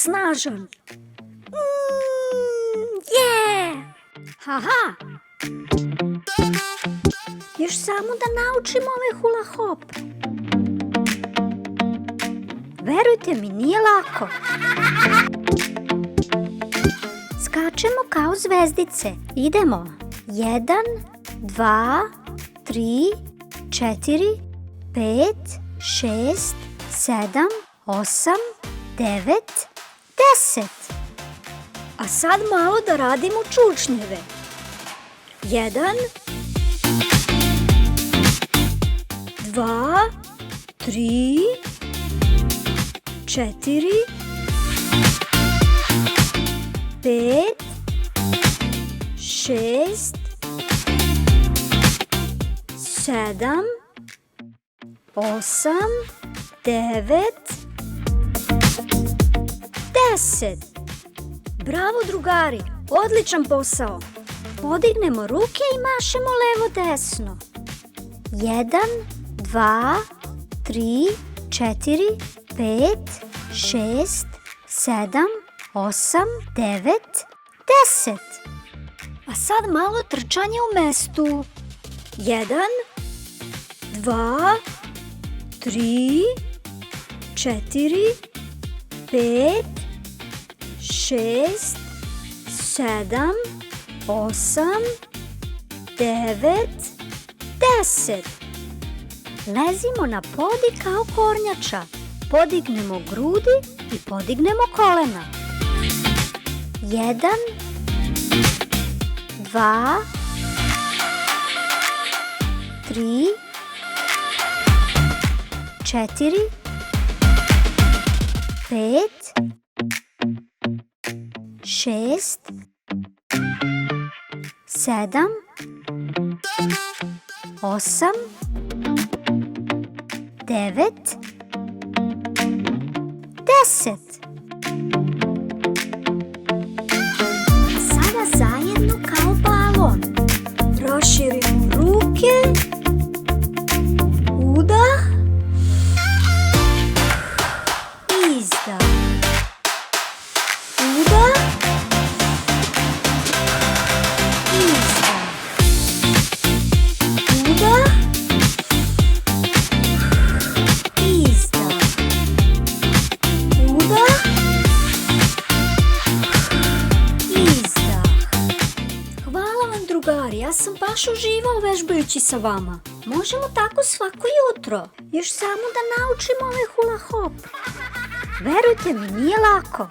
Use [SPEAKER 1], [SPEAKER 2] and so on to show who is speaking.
[SPEAKER 1] snažan. Haha! Još samo da naučim ove hula hop. Verujte mi, nije lako. Skačemo kao zvezdice. Idemo. 1, 2, 3, 4, 5, 6, 7, 8, 9, 10. A sad malo da radimo čučnjeve. 1, 2, 3, 4, 5, 6, 7, 8, 9, 10. Bravo, drugari, odličan posao. Podignemo ruke i mašemo levo desno. 1, 2, 3, 4, 5, 6, 7, 8, 9, 10. A sad malo trčanje u mestu. 1, 2, 3, 4, 5, 6, 7, 8, 9, 10. Lezimo na podi kao kornjača. Podignemo grudi i podignemo kolena. 1, 2, 3, 4, 5, 6, 7, 8, 9, 10. Sada zajedno kao balon. Proširimo ruke. Udah. Izdah. Udah. Izdah. Udah. Izdah. Udah. Izdah. Hvala vam, drugari, ja sam baš uživao vežbajući sa vama. Možemo tako svako jutro. Još samo da naučimo ove hula hop. Verujte mi, nije lako.